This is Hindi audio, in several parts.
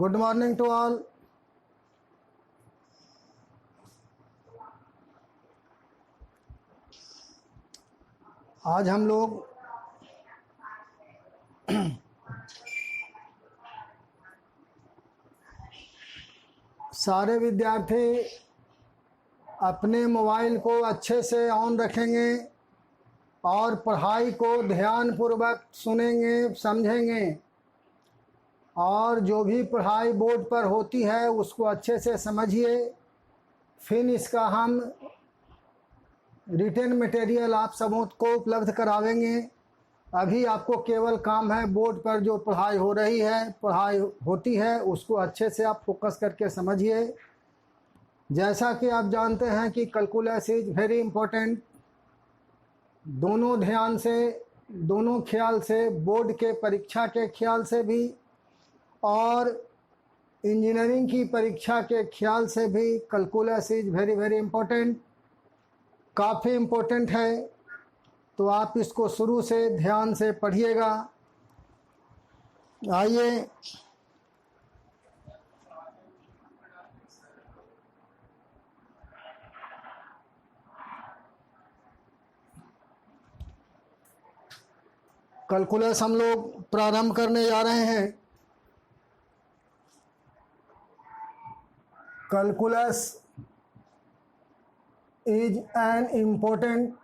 Good morning to all. आज हम लोग सारे विद्यार्थी अपने मोबाइल को अच्छे से ऑन रखेंगे और पढ़ाई को ध्यानपूर्वक सुनेंगे, समझेंगे और जो भी पढ़ाई बोर्ड पर होती है उसको अच्छे से समझिए। फिर इसका हम रिटन मटेरियल आप सबों को उपलब्ध करावेंगे। अभी आपको केवल काम है बोर्ड पर जो पढ़ाई हो रही है, पढ़ाई होती है, उसको अच्छे से आप फोकस करके समझिए। जैसा कि आप जानते हैं कि कैलकुलस इज़ वेरी इम्पोर्टेंट। दोनों ध्यान से, दोनों ख्याल से, बोर्ड के परीक्षा के ख्याल से भी और इंजीनियरिंग की परीक्षा के ख्याल से भी calculus is very very important, काफ़ी इम्पोर्टेंट है। तो आप इसको शुरू से ध्यान से पढ़िएगा। आइए कैलकुलस हम लोग प्रारंभ करने जा रहे हैं। Calculus is an important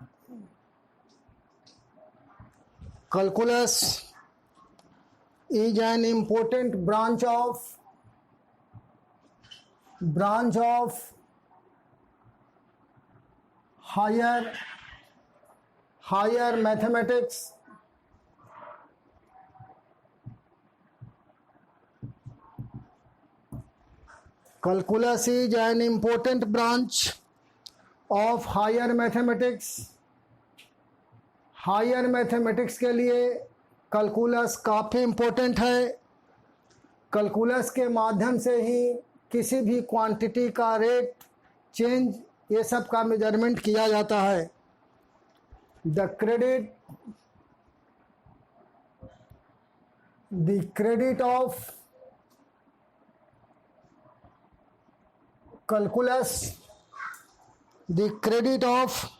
Calculus is an important branch of higher mathematics. Calculus is an important branch of higher mathematics. Higher mathematics के लिए कैलकुलस काफ़ी इम्पोर्टेंट है। कैलकुलस के माध्यम से ही किसी भी क्वांटिटी का रेट, चेंज, ये सब का मेजरमेंट किया जाता है। The credit of calculus, the credit of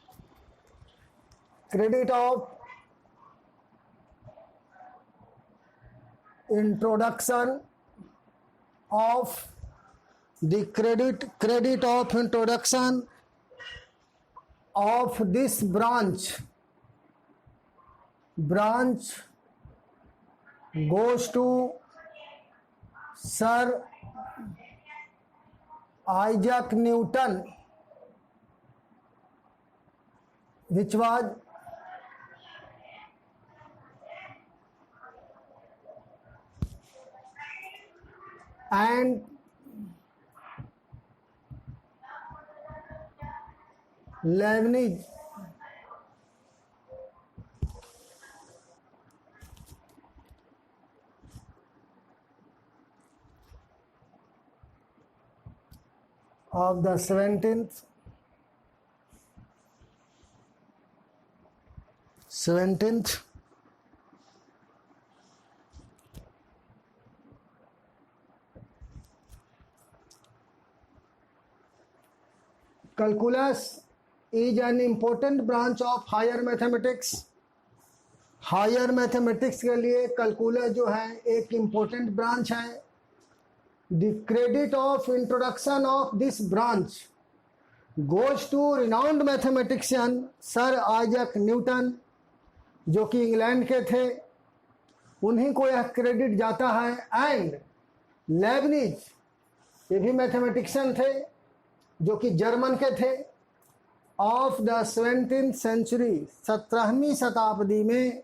introduction of the credit of introduction of this branch goes to Sir Isaac Newton, which was and Leibniz. Of the 17th Calculus is an important branch of higher mathematics. Higher mathematics के लिए कैलकुलस जो है एक इम्पोर्टेंट ब्रांच है। The credit of introduction of this branch goes to renowned mathematician sir Isaac Newton, जो कि इंग्लैंड के थे, उन्हीं को यह क्रेडिट जाता है। एंड लेबनिज, ये भी मैथमेटिशियन थे जो कि जर्मन के थे। ऑफ द 17th सेंचुरी, 17वीं शताब्दी में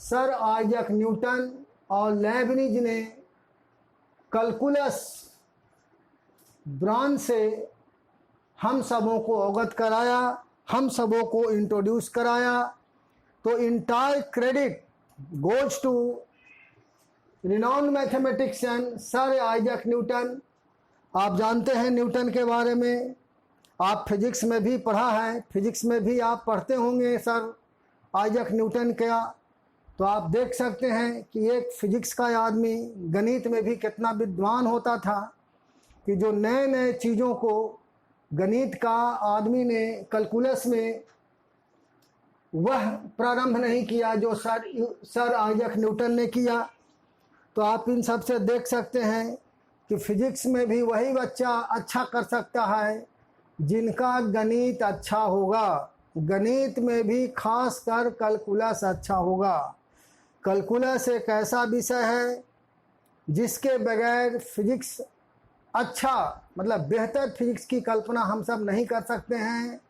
सर आइजैक न्यूटन और लेबनिज ने कैलकुलस ब्रांच से हम सबों को अवगत कराया, हम सबों को इंट्रोड्यूस कराया। तो entire credit goes to renowned mathematician sir Isaac Newton. आप जानते हैं न्यूटन के बारे में, आप फिजिक्स में भी पढ़ा है, फिजिक्स में भी आप पढ़ते होंगे सर आइजैक न्यूटन क्या। तो आप देख सकते हैं कि एक फिजिक्स का आदमी गणित में भी कितना विद्वान होता था कि जो नए नए चीज़ों को गणित का आदमी ने कैलकुलस में वह प्रारंभ नहीं किया जो सर आइजैक न्यूटन ने किया। तो आप इन सब से देख सकते हैं कि फिजिक्स में भी वही बच्चा अच्छा कर सकता है जिनका गणित अच्छा होगा। गणित में भी खास कर कैलकुलस अच्छा होगा। कैलकुलस एक ऐसा विषय है जिसके बगैर फिजिक्स अच्छा मतलब बेहतर फिजिक्स की कल्पना हम सब नहीं कर सकते हैं।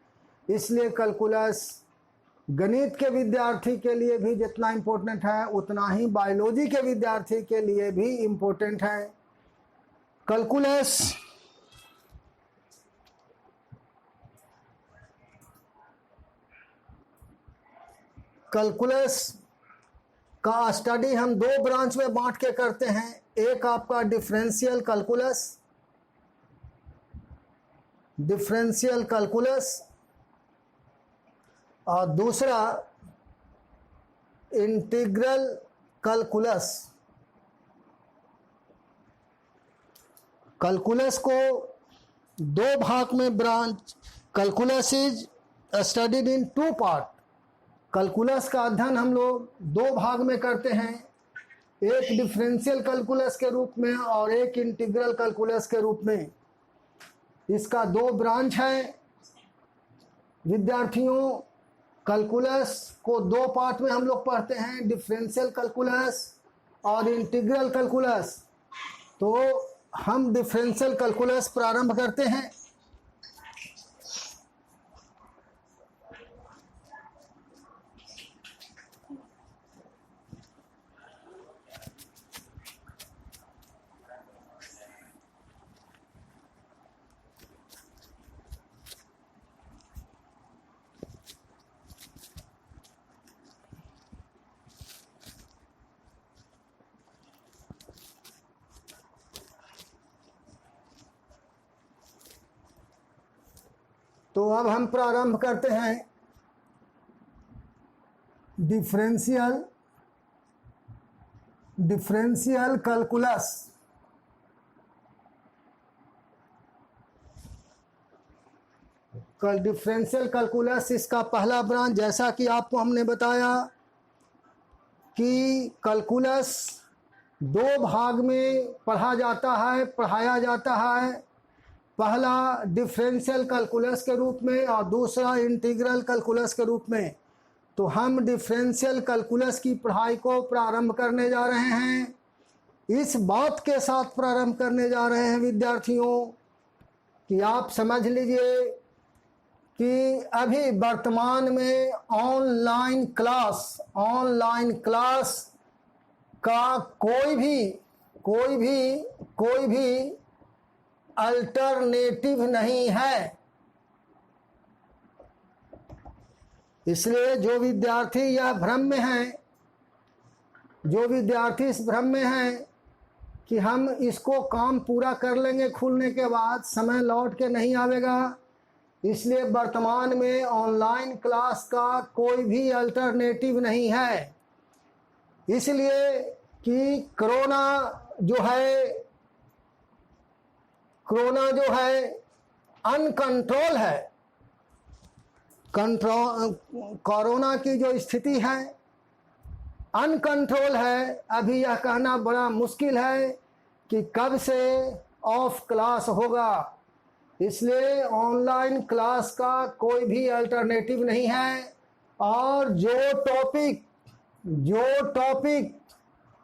इसलिए कैलकुलस गणित के विद्यार्थी के लिए भी जितना इम्पोर्टेंट है उतना ही बायोलॉजी के विद्यार्थी के लिए भी इम्पोर्टेंट है। कैलकुलस का स्टडी हम दो ब्रांच में बांट के करते हैं। एक आपका डिफरेंशियल कैलकुलस और दूसरा इंटीग्रल कैलकुलस। कैलकुलस को दो भाग में branch calculus is studied in two part. Calculus का अध्ययन हम लोग दो भाग में करते हैं, एक डिफरेंशियल कैलकुलस के रूप में और एक इंटीग्रल कैलकुलस के रूप में। इसका दो ब्रांच है। विद्यार्थियों, कैलकुलस को दो पार्ट में हम लोग पढ़ते हैं, डिफरेंशियल कैलकुलस और इंटीग्रल कैलकुलस। तो हम डिफरेंशियल कैलकुलस प्रारंभ करते हैं। तो अब हम प्रारंभ करते हैं डिफरेंशियल कैलकुलस। डिफरेंशियल कैलकुलस इसका पहला ब्रांच, जैसा कि आपको हमने बताया कि कैलकुलस दो भाग में पढ़ाया जाता है। पहला डिफरेंशियल कैलकुलस के रूप में और दूसरा इंटीग्रल कैलकुलस के रूप में। तो हम डिफरेंशियल कैलकुलस की पढ़ाई को प्रारंभ करने जा रहे हैं। इस बात के साथ प्रारंभ करने जा रहे हैं विद्यार्थियों कि आप समझ लीजिए कि अभी वर्तमान में ऑनलाइन क्लास का कोई भी अल्टरनेटिव नहीं है। इसलिए जो विद्यार्थी इस भ्रम में हैं कि हम इसको काम पूरा कर लेंगे खुलने के बाद, समय लौट के नहीं आवेगा। इसलिए वर्तमान में ऑनलाइन क्लास का कोई भी अल्टरनेटिव नहीं है। इसलिए कि कोरोना जो है अनकंट्रोल है। कोरोना की जो स्थिति है अनकंट्रोल है। अभी यह कहना बड़ा मुश्किल है कि कब से ऑफ क्लास होगा। इसलिए ऑनलाइन क्लास का कोई भी अल्टरनेटिव नहीं है। और जो टॉपिक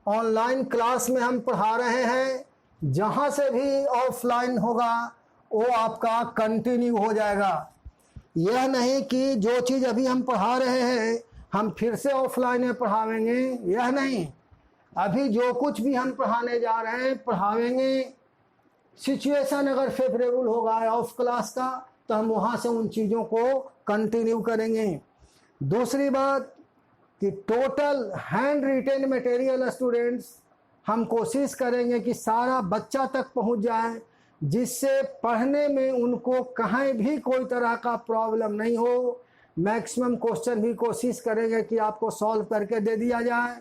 ऑनलाइन क्लास में हम पढ़ा रहे हैं, जहाँ से भी ऑफलाइन होगा वो आपका कंटिन्यू हो जाएगा। यह नहीं कि जो चीज़ अभी हम पढ़ा रहे हैं हम फिर से ऑफलाइन में पढ़ावेंगे, यह नहीं। अभी जो कुछ भी हम पढ़ाने जा रहे हैं पढ़ावेंगे। सिचुएशन अगर फेवरेबल होगा ऑफ क्लास का तो हम वहाँ से उन चीज़ों को कंटिन्यू करेंगे। दूसरी बात कि total hand retain material students हम कोशिश करेंगे कि सारा बच्चा तक पहुंच जाए, जिससे पढ़ने में उनको कहीं भी कोई तरह का प्रॉब्लम नहीं हो। मैक्सिमम क्वेश्चन भी कोशिश करेंगे कि आपको सॉल्व करके दे दिया जाए,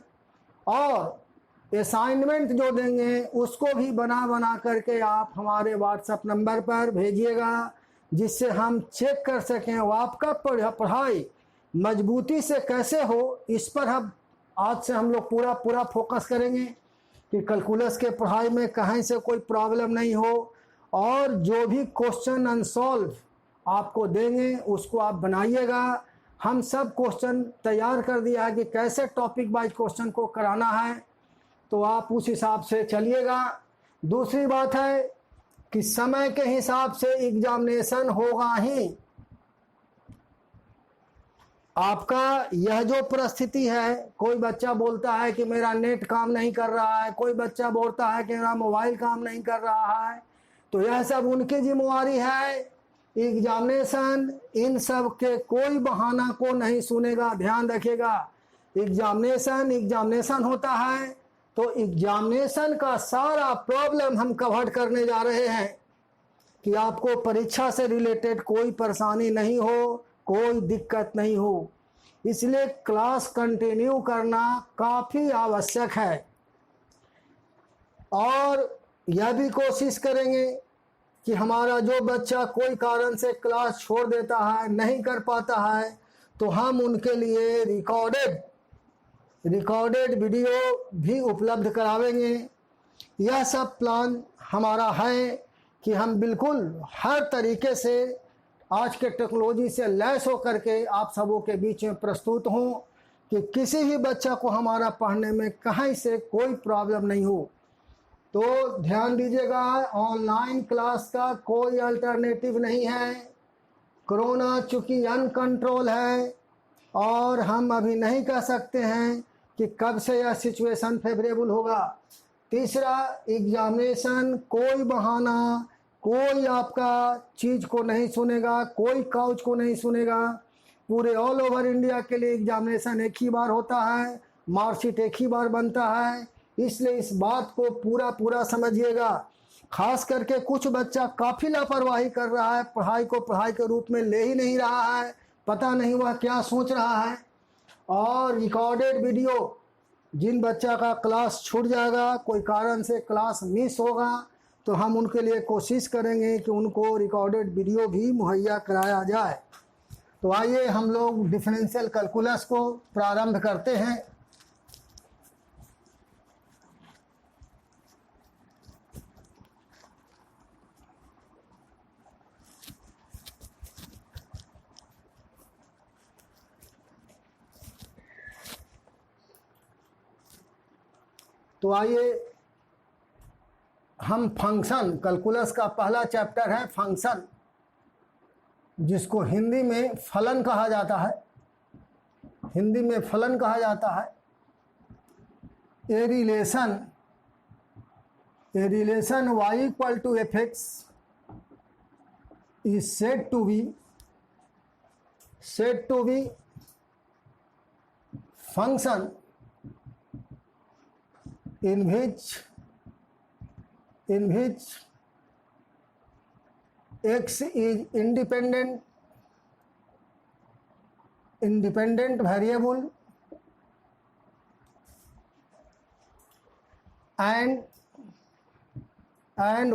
और असाइनमेंट जो देंगे उसको भी बना करके आप हमारे व्हाट्सएप नंबर पर भेजिएगा, जिससे हम चेक कर सकें वो आपका पढ़ाई मजबूती से कैसे हो। इस पर हम आज से हम लोग पूरा फोकस करेंगे कि कैलकुलस के पढ़ाई में कहीं से कोई प्रॉब्लम नहीं हो, और जो भी क्वेश्चन अनसॉल्व आपको देंगे उसको आप बनाइएगा। हम सब क्वेश्चन तैयार कर दिया है कि कैसे टॉपिक वाइज क्वेश्चन को कराना है, तो आप उस हिसाब से चलिएगा। दूसरी बात है कि समय के हिसाब से एग्जामिनेशन होगा ही। आपका यह जो परिस्थिति है, कोई बच्चा बोलता है कि मेरा नेट काम नहीं कर रहा है, कोई बच्चा बोलता है कि मेरा मोबाइल काम नहीं कर रहा है, तो यह सब उनकी जिम्मेवारी है। एग्जामिनेशन इन सब के कोई बहाना को नहीं सुनेगा, ध्यान रखिएगा। एग्जामिनेशन होता है तो एग्जामिनेशन का सारा प्रॉब्लम हम कवर करने जा रहे हैं कि आपको परीक्षा से रिलेटेड कोई परेशानी नहीं हो, कोई दिक्कत नहीं हो। इसलिए क्लास कंटिन्यू करना काफ़ी आवश्यक है, और यह भी कोशिश करेंगे कि हमारा जो बच्चा कोई कारण से क्लास छोड़ देता है, नहीं कर पाता है, तो हम उनके लिए रिकॉर्डेड वीडियो भी उपलब्ध करावेंगे। यह सब प्लान हमारा है कि हम बिल्कुल हर तरीके से आज के टेक्नोलॉजी से लैस होकर के आप सबों के बीच में प्रस्तुत हों कि किसी भी बच्चा को हमारा पढ़ने में कहीं से कोई प्रॉब्लम नहीं हो। तो ध्यान दीजिएगा, ऑनलाइन क्लास का कोई अल्टरनेटिव नहीं है। कोरोना चूँकि अनकंट्रोल है, और हम अभी नहीं कह सकते हैं कि कब से यह सिचुएशन फेवरेबल होगा। तीसरा, एग्जामिनेशन कोई बहाना, कोई आपका चीज़ को नहीं सुनेगा, कोई काउच को नहीं सुनेगा। पूरे ऑल ओवर इंडिया के लिए एग्जामिनेशन एक ही बार होता है, मार्कशीट एक ही बार बनता है। इसलिए इस बात को पूरा समझिएगा। खास करके कुछ बच्चा काफ़ी लापरवाही कर रहा है, पढ़ाई को पढ़ाई के रूप में ले ही नहीं रहा है, पता नहीं वह क्या सोच रहा है। और रिकॉर्डेड वीडियो, जिन बच्चा का क्लास छूट जाएगा, कोई कारण से क्लास मिस होगा, तो हम उनके लिए कोशिश करेंगे कि उनको रिकॉर्डेड वीडियो भी मुहैया कराया जाए। तो आइए हम लोग डिफरेंशियल कैलकुलस को प्रारंभ करते हैं। तो आइए हम फंक्शन, कैलकुलस का पहला चैप्टर है फंक्शन, जिसको हिंदी में फलन कहा जाता है। हिंदी में फलन कहा जाता है। A relation y equal to F X is said to be function in which x is independent variable and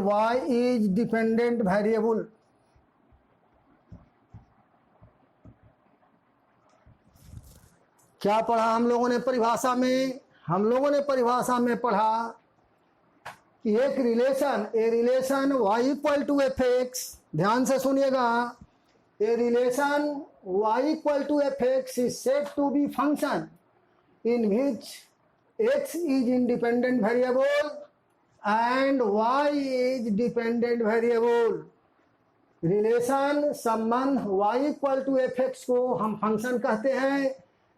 y is dependent variable। क्या पढ़ा हम लोगों ने परिभाषा में? हम लोगों ने परिभाषा में पढ़ा कि एक relation, a relation y equal to F X, ध्यान से सुनिएगा, a relation y equal to F X is said to be function in which x is independent variable and y is dependent variable. Relation, संबंध y equal to F X को हम फंक्शन कहते हैं,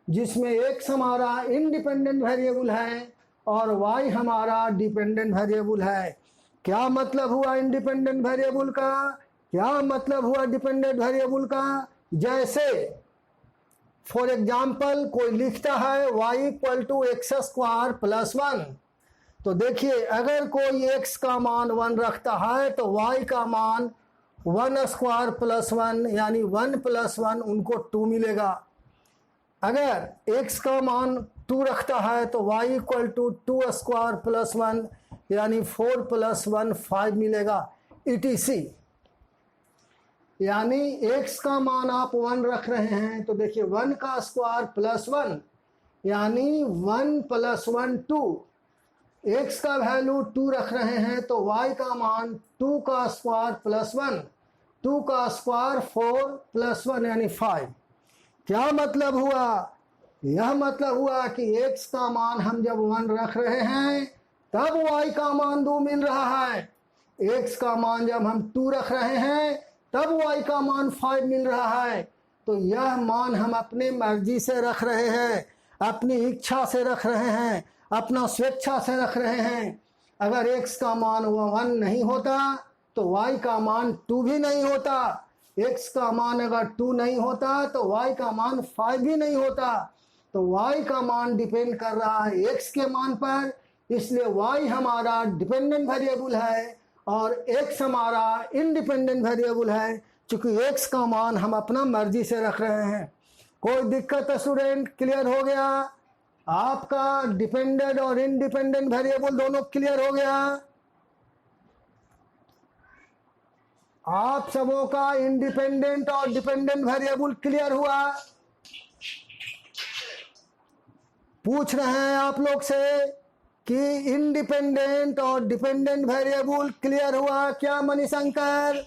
जिसमें x हमारा इंडिपेंडेंट वेरिएबल है और y हमारा डिपेंडेंट वेरिएबल है। क्या मतलब हुआ इंडिपेंडेंट वेरिएबल का? क्या मतलब हुआ डिपेंडेंट वेरिएबल का? जैसे फॉर एग्जाम्पल कोई लिखता है y equal to x square plus 1, तो देखिए अगर कोई x का मान 1 रखता है तो y का मान 1 स्क्वायर प्लस 1 यानी 1 प्लस 1 उनको 2 मिलेगा। अगर x का मान 2 रखता है तो y equal to 2 square plus 1 यानी 4 प्लस 1 5 मिलेगा etc। यानी x का मान आप 1 रख रहे हैं तो देखिए 1 का स्क्वायर प्लस 1 यानी 1 प्लस 1 2। x का वैल्यू 2 रख रहे हैं तो y का मान 2 का स्क्वायर प्लस 1, 2 का स्क्वायर 4 प्लस 1 यानी 5। क्या मतलब हुआ? यह मतलब हुआ कि x का मान हम जब 1 रख रहे हैं तब y का मान 2 मिल रहा है। x का मान जब हम 2 रख रहे हैं तब y का मान 5 मिल रहा है। तो यह मान हम अपने मर्जी से रख रहे हैं, अपनी इच्छा से रख रहे हैं, अपना स्वेच्छा से रख रहे हैं। अगर x का मान 1 नहीं होता तो y का मान 2 भी नहीं होता। x का मान अगर 2 नहीं होता तो y का मान 5 भी नहीं होता। तो y का मान डिपेंड कर रहा है x के मान पर, इसलिए y हमारा डिपेंडेंट वेरिएबल है और x हमारा इंडिपेंडेंट वेरिएबल है। चूंकि x का मान हम अपना मर्जी से रख रहे हैं। कोई दिक्कत है स्टूडेंट? क्लियर हो गया? आपका डिपेंडेंट और इंडिपेंडेंट वेरिएबल दोनों क्लियर हो गया? आप सबों का इंडिपेंडेंट और डिपेंडेंट वेरिएबल क्लियर हुआ? पूछ रहे हैं आप लोग से कि इंडिपेंडेंट और डिपेंडेंट वेरिएबल क्लियर हुआ क्या? मणिशंकर,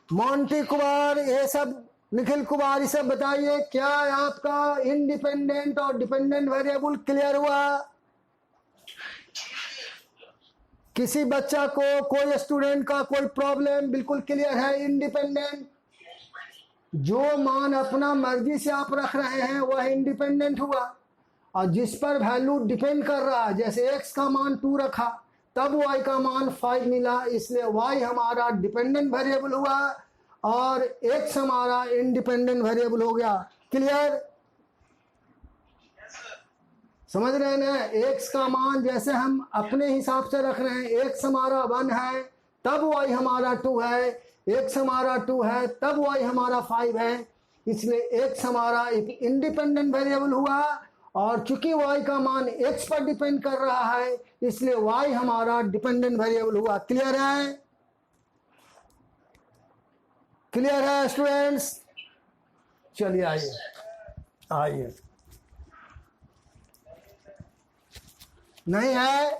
मोंटी कुमार, ये सब, निखिल कुमार, ये सब बताइए, क्या आपका इंडिपेंडेंट और डिपेंडेंट वेरिएबल क्लियर हुआ? किसी बच्चा को, कोई स्टूडेंट का कोई प्रॉब्लम? बिल्कुल क्लियर है। इंडिपेंडेंट जो मान अपना मर्जी से आप रख रहे हैं वह इंडिपेंडेंट हुआ, और जिस पर वैल्यू डिपेंड कर रहा है, जैसे x का मान 2 रखा तब y का मान 5 मिला, इसलिए y हमारा डिपेंडेंट वेरिएबल हुआ और x हमारा इंडिपेंडेंट वेरिएबल हो गया। क्लियर? समझ रहे हैं ना? x का मान जैसे हम अपने हिसाब से रख रहे हैं, x हमारा 1 है तब y हमारा 2 है, x हमारा 2 है तब y हमारा 5 है, इसलिए x हमारा एक इंडिपेंडेंट वेरिएबल हुआ। और चूंकि y का मान x पर डिपेंड कर रहा है इसलिए y हमारा डिपेंडेंट वेरिएबल हुआ। क्लियर है? क्लियर है स्टूडेंट्स? चलिए आइए आइए। नहीं है?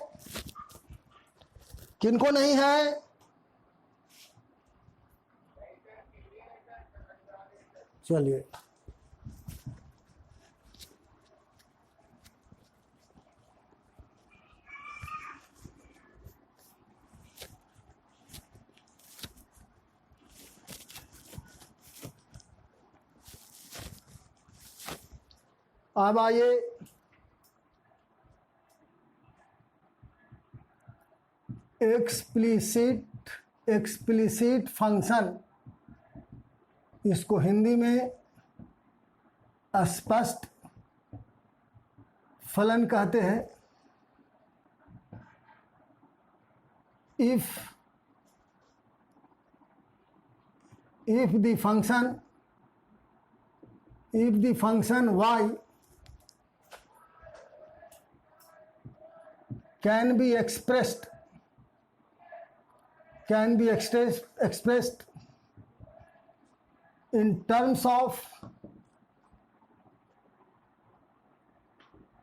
किनको नहीं है? चलिए अब आइए एक्सप्लिसिट फंक्शन, इसको हिंदी में स्पष्ट फलन कहते हैं। If the function y can be expressed in terms of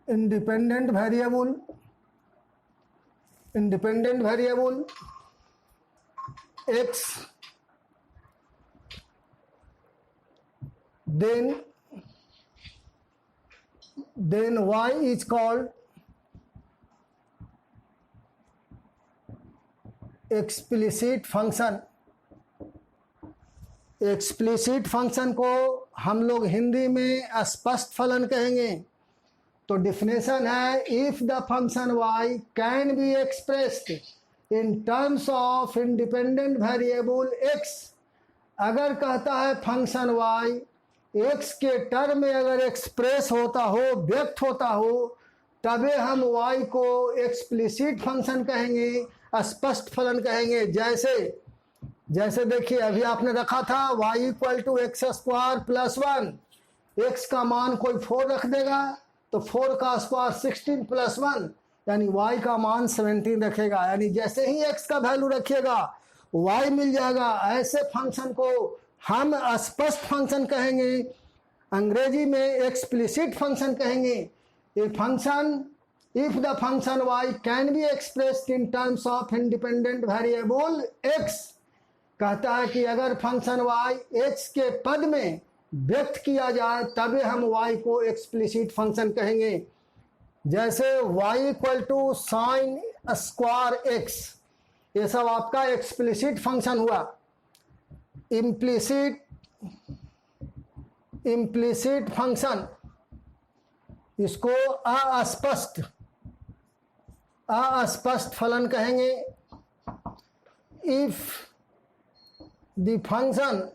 independent variable x, then y is called explicit function. Explicit function को हम लोग हिंदी में स्पष्ट फलन कहेंगे। तो डिफिनेशन है, if the function y can be expressed in terms of independent variable x, अगर कहता है फंक्शन y x के टर्म में अगर एक्सप्रेस होता हो, व्यक्त होता हो, तबे हम y को एक्सप्लिसिट फंक्शन कहेंगे, स्पष्ट फलन कहेंगे। जैसे जैसे देखिए अभी आपने रखा था y equal to x square plus 1, x का मान कोई 4 रख देगा तो 4 का स्क्वायर 16 प्लस 1 यानी y का मान 17 रखेगा। यानी जैसे ही x का वैल्यू रखिएगा y मिल जाएगा। ऐसे फंक्शन को हम स्पष्ट फंक्शन कहेंगे, अंग्रेजी में एक्सप्लिसिट फंक्शन कहेंगे। ये function if the function y can be expressed in terms of independent variable x, कहता है कि अगर फंक्शन y x के पद में व्यक्त किया जाए तभी हम y को एक्सप्लिसिट फंक्शन कहेंगे। जैसे y equal to sine square x, ये सब आपका एक्सप्लिसिट फंक्शन हुआ। इम्प्लिसिट फंक्शन, इसको अस्पष्ट फलन कहेंगे। If the function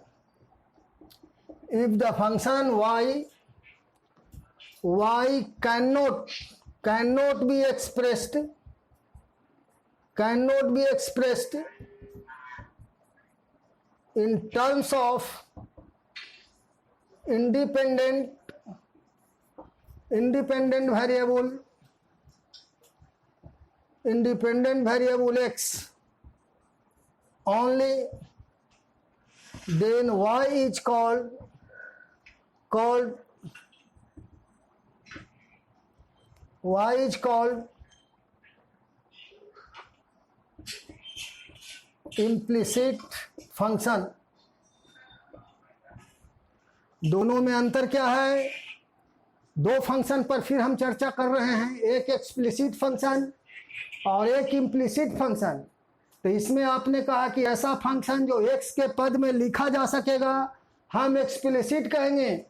y cannot be expressed in terms of independent variable x only, then y is called implicit function. दोनों में अंतर क्या है? दो फंक्शन पर फिर हम चर्चा कर रहे हैं, एक एक्सप्लिसिट फंक्शन और एक इम्प्लिसिट फंक्शन। तो इसमें आपने कहा कि ऐसा फंक्शन जो x के पद में लिखा जा सकेगा हम एक्सप्लिसिट कहेंगे,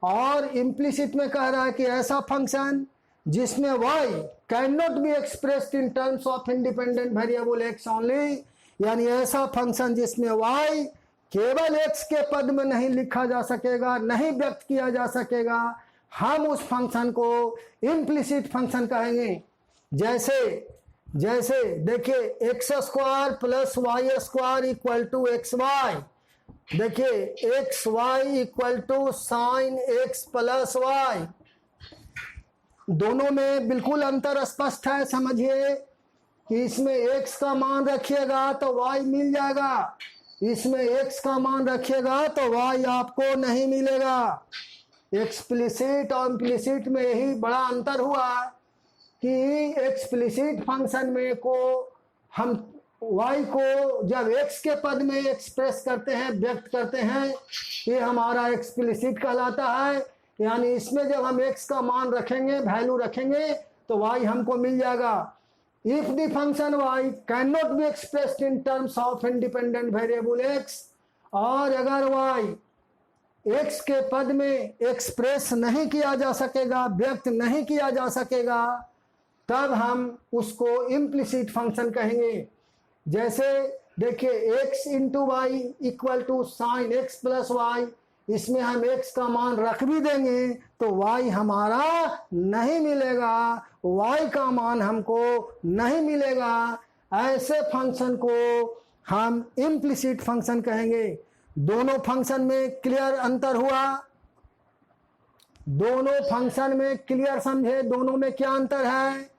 और इम्प्लिसिट में कह रहा है कि ऐसा फंक्शन जिसमें y can not be expressed in terms of independent variable x only, यानी ऐसा फंक्शन जिसमें y केवल x के पद में नहीं लिखा जा सकेगा, नहीं व्यक्त किया जा सकेगा, हम उस फंक्शन को इम्प्लिसिट फंक्शन कहेंगे। जैसे देखिए X square plus Y square equal to X Y, देखिए X Y equal to sine x plus Y, दोनों में बिल्कुल अंतर स्पष्ट है। समझिए कि इसमें x का मान रखिएगा तो y मिल जाएगा, इसमें x का मान रखिएगा तो y आपको नहीं मिलेगा। एक्सप्लिसिट और इम्प्लिसिट में यही बड़ा अंतर हुआ कि एक्सप्लिसिट फंक्शन में को हम y को जब x के पद में एक्सप्रेस करते हैं, व्यक्त करते हैं, ये हमारा एक्सप्लिसिट कहलाता है। यानी इसमें जब हम x का मान रखेंगे, वैल्यू रखेंगे तो y हमको मिल जाएगा। If the function y can not be expressed in terms of independent variable x, और अगर y x के पद में एक्सप्रेस नहीं किया जा सकेगा, व्यक्त नहीं किया जा सकेगा, तब हम उसको इम्प्लिसिट फंक्शन कहेंगे। जैसे देखिए x into y equal to sine x plus y, इसमें हम x का मान रख भी देंगे तो y हमारा नहीं मिलेगा, y का मान हमको नहीं मिलेगा। ऐसे फंक्शन को हम इम्प्लिसिट फंक्शन कहेंगे। दोनों फंक्शन में क्लियर अंतर हुआ? दोनों फंक्शन में क्लियर समझे? दोनों में क्या अंतर है?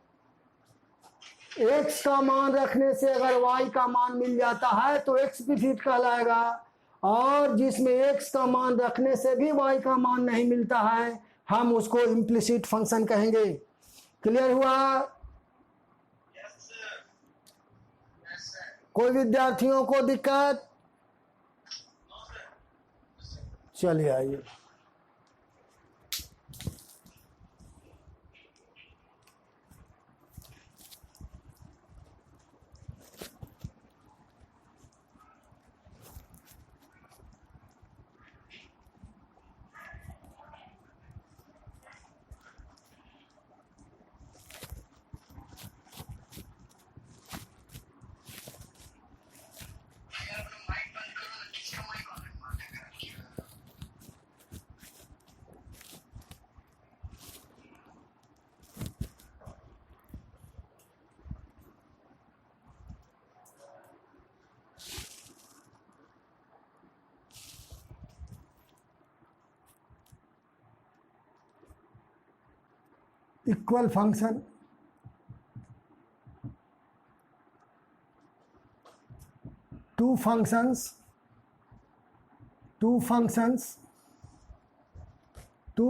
x का मान रखने से अगर y का मान मिल जाता है तो एक्सप्लिसिट कहलाएगा, और जिसमें x का मान रखने से भी y का मान नहीं मिलता है हम उसको इम्प्लिसिट फंक्शन कहेंगे। क्लियर हुआ? कोई विद्यार्थियों को दिक्कत? चलिए आइए। Equal function two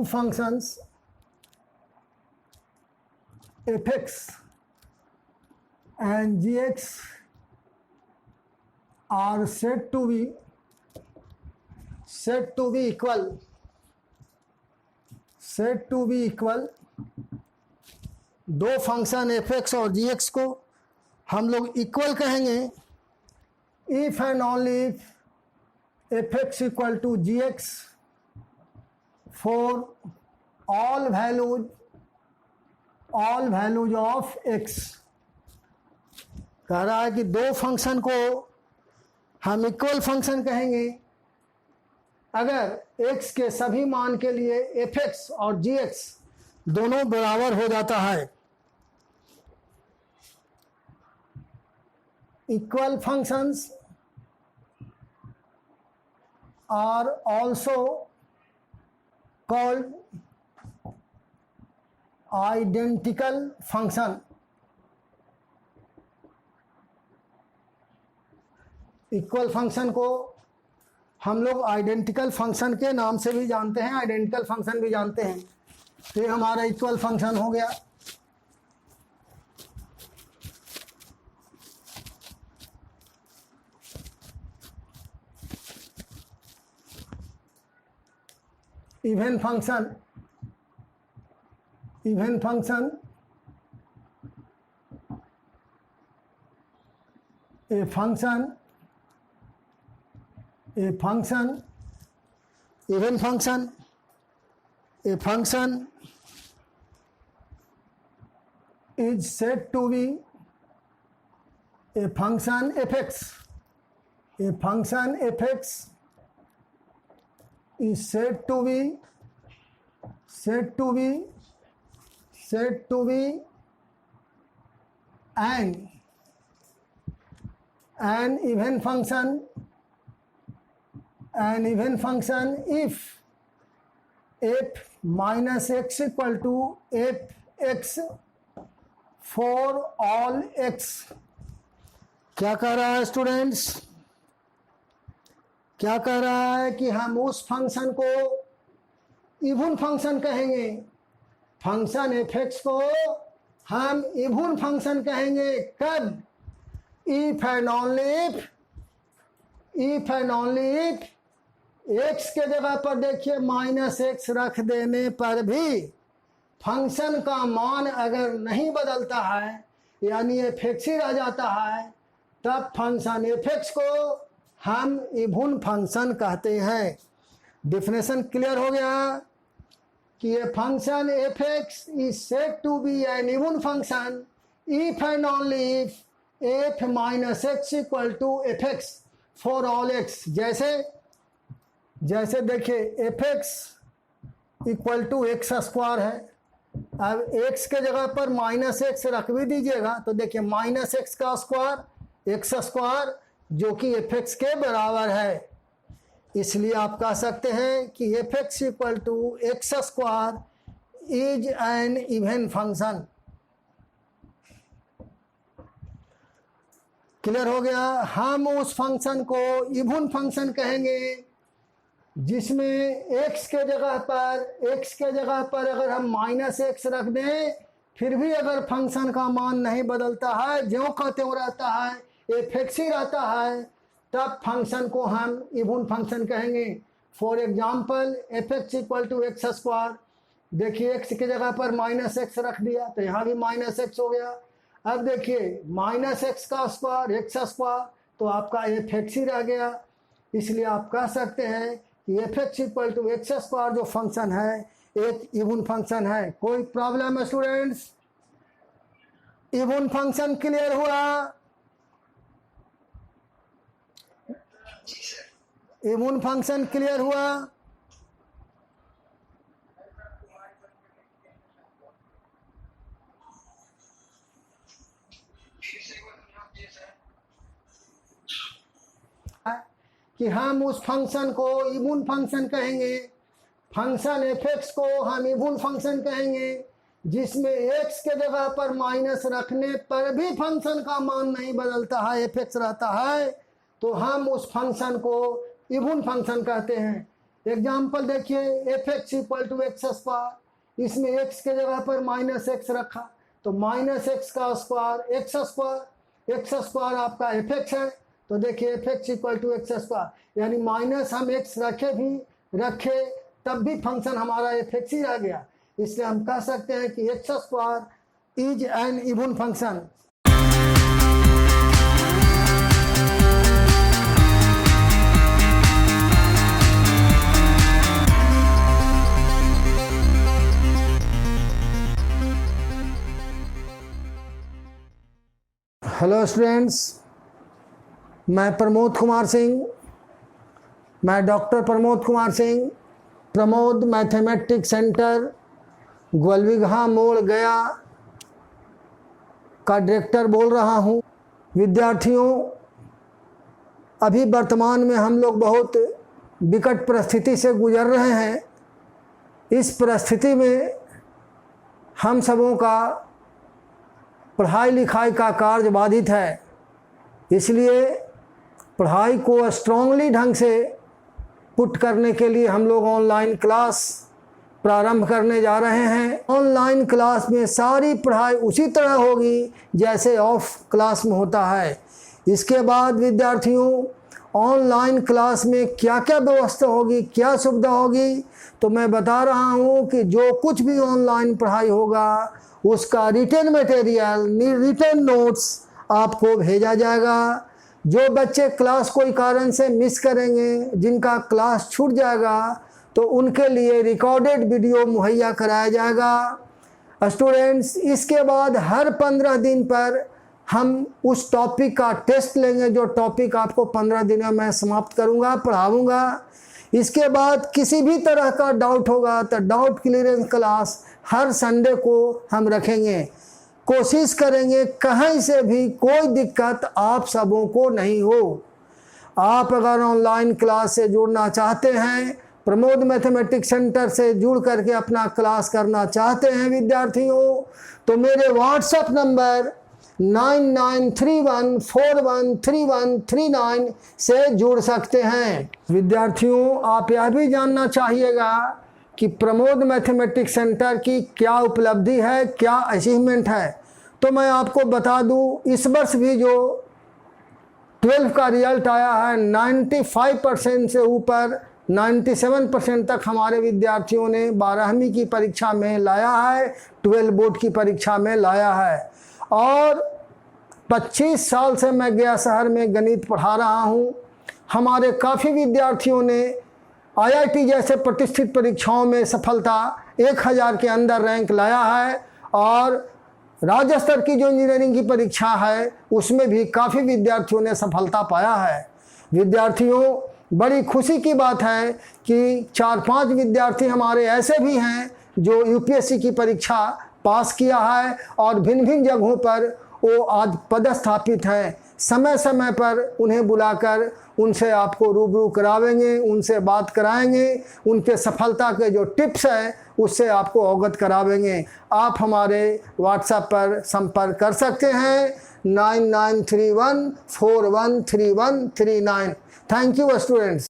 functions fx and gx are said to be equal। दो फंक्शन fx और gx को हम लोग इक्वल कहेंगे if and only if fx equal to gx for all values of x। कह रहा है कि दो फंक्शन को हम इक्वल फंक्शन कहेंगे अगर x के सभी मान के लिए fx और gx दोनों बराबर हो जाता है। Equal functions are also called identical function। Equal function को हम लोग आइडेंटिकल फंक्शन के नाम से भी जानते हैं, आइडेंटिकल फंक्शन भी जानते हैं। तो ये हमारा इक्वल फंक्शन हो गया। Even function a function even function is said to be a function fx is said to be an even function if f minus x equal to fx for all x। क्या कह रहा है स्टूडेंट्स? क्या कह रहा है कि हम उस फंक्शन को इवन फंक्शन कहेंगे। फंक्शन fx को हम इवन फंक्शन कहेंगे कब? if and only if x के जगह पर देखिए माइनस एक्स रख देने पर भी फंक्शन का मान अगर नहीं बदलता है यानी fx ही रह जाता है, तब फंक्शन fx को हम इवन फंक्शन कहते हैं। डिफिनेशन क्लियर हो गया कि ये function fx is said to be an even function if and only if f minus x equal to fx for all x। जैसे देखिए fx equal to x square है। अब x के जगह पर माइनस एक्स रख भी दीजिएगा तो देखिए माइनस एक्स का स्क्वायर एक्स स्क्वायर जो कि fx के बराबर है। इसलिए आप कह सकते हैं कि fx equal to x square is an even function. Clear हो गया? हम उस फंक्शन को इवन फंक्शन कहेंगे जिसमें x के जगह पर अगर हम माइनस एक्स रख दें फिर भी अगर फंक्शन का मान नहीं बदलता है, ज्यों का त्यों रहता है, fx ही रहता है, तब फंक्शन को हम इवन फंक्शन कहेंगे। For example fx equal to x square. देखिए x की जगह पर माइनस एक्स रख दिया तो यहाँ भी माइनस एक्स हो गया। अब देखिए माइनस एक्स का स्क्वायर एक्स स्क्वायर तो आपका fx ही रह गया। इसलिए आप कह सकते हैं कि fx equal to x square जो फंक्शन है एक इवन फंक्शन है। कोई प्रॉब्लम है स्टूडेंट्स? इवन फंक्शन क्लियर हुआ? इवन फंक्शन क्लियर हुआ? कि हम उस फंक्शन को इवन फंक्शन कहेंगे, फंक्शन fx को हम इवन फंक्शन कहेंगे जिसमें x के जगह पर माइनस रखने पर भी फंक्शन का मान नहीं बदलता है, fx रहता है, तो हम उस फंक्शन को इवन फंक्शन कहते हैं। एग्जाम्पल देखिए, fx equal to x square, इसमें x के जगह पर माइनस एक्स रखा तो माइनस एक्स का स्क्वायर एक्स स्क्वायर आपका fx है, तो देखिए fx equal to x square, यानी माइनस हम x रखे तब भी फंक्शन हमारा fx ही रह गया। इसलिए हम कह सकते हैं कि X square is an even function. Hello students, मैं प्रमोद कुमार सिंह, मैं doctor Pramod Kumar Singh, Pramod mathematics centre Gwalbigha मोड़ गया का डायरेक्टर बोल रहा हूँ। विद्यार्थियों, अभी वर्तमान में हम लोग बहुत विकट परिस्थिति से गुजर रहे हैं। इस परिस्थिति में हम सबों का पढ़ाई लिखाई का कार्य बाधित है, इसलिए पढ़ाई को स्ट्रांगली ढंग से पुट करने के लिए हम लोग ऑनलाइन क्लास प्रारंभ करने जा रहे हैं। ऑनलाइन क्लास में सारी पढ़ाई उसी तरह होगी जैसे ऑफ क्लास में होता है। इसके बाद विद्यार्थियों, ऑनलाइन क्लास में क्या क्या व्यवस्था होगी, क्या सुविधा होगी, तो मैं बता रहा हूँ कि जो कुछ भी ऑनलाइन पढ़ाई होगा उसका रिटन मटेरियल, रिटन नोट्स आपको भेजा जाएगा। जो बच्चे क्लास कोई कारण से मिस करेंगे, जिनका क्लास छूट जाएगा, तो उनके लिए रिकॉर्डेड वीडियो मुहैया कराया जाएगा। स्टूडेंट्स, इसके बाद हर 15 दिन पर हम उस टॉपिक का टेस्ट लेंगे जो टॉपिक आपको 15 दिन में मैं समाप्त करूंगा, पढ़ाऊंगा। इसके बाद किसी भी तरह का डाउट होगा तो डाउट क्लियरेंस क्लास हर संडे को हम रखेंगे। कोशिश करेंगे कहीं से भी कोई दिक्कत आप सबों को नहीं हो। आप अगर ऑनलाइन क्लास से जुड़ना चाहते हैं, प्रमोद मैथमेटिक्स सेंटर से जुड़ करके अपना क्लास करना चाहते हैं विद्यार्थियों, तो मेरे व्हाट्सएप नंबर 9931413139 से जुड़ सकते हैं। विद्यार्थियों, आप यह भी जानना चाहिएगा कि प्रमोद मैथमेटिक्स सेंटर की क्या उपलब्धि है, क्या अचीवमेंट है। तो मैं आपको बता दूं, इस वर्ष भी जो 12 का रिजल्ट आया है 95% से ऊपर 97% तक हमारे विद्यार्थियों ने 12वीं की परीक्षा में लाया है, 12 बोर्ड की परीक्षा में लाया है। और 25 साल से मैं गया शहर में गणित पढ़ा रहा हूँ। हमारे काफ़ी विद्यार्थियों ने IIT जैसे प्रतिष्ठित परीक्षाओं में सफलता 1000 के अंदर रैंक लाया है, और राज्य स्तर की जो इंजीनियरिंग की परीक्षा है उसमें भी काफ़ी विद्यार्थियों ने सफलता पाया है। विद्यार्थियों, बड़ी खुशी की बात है कि 4-5 विद्यार्थी हमारे ऐसे भी हैं जो UPSC की परीक्षा पास किया है और भिन्न भिन्न जगहों पर वो आज पदस्थापित हैं। समय समय पर उन्हें बुलाकर उनसे आपको रूबरू करावेंगे, उनसे बात कराएंगे, उनके सफलता के जो टिप्स हैं उससे आपको अवगत करावेंगे। आप हमारे व्हाट्सएप पर संपर्क कर सकते हैं 9931413139। Thank you students.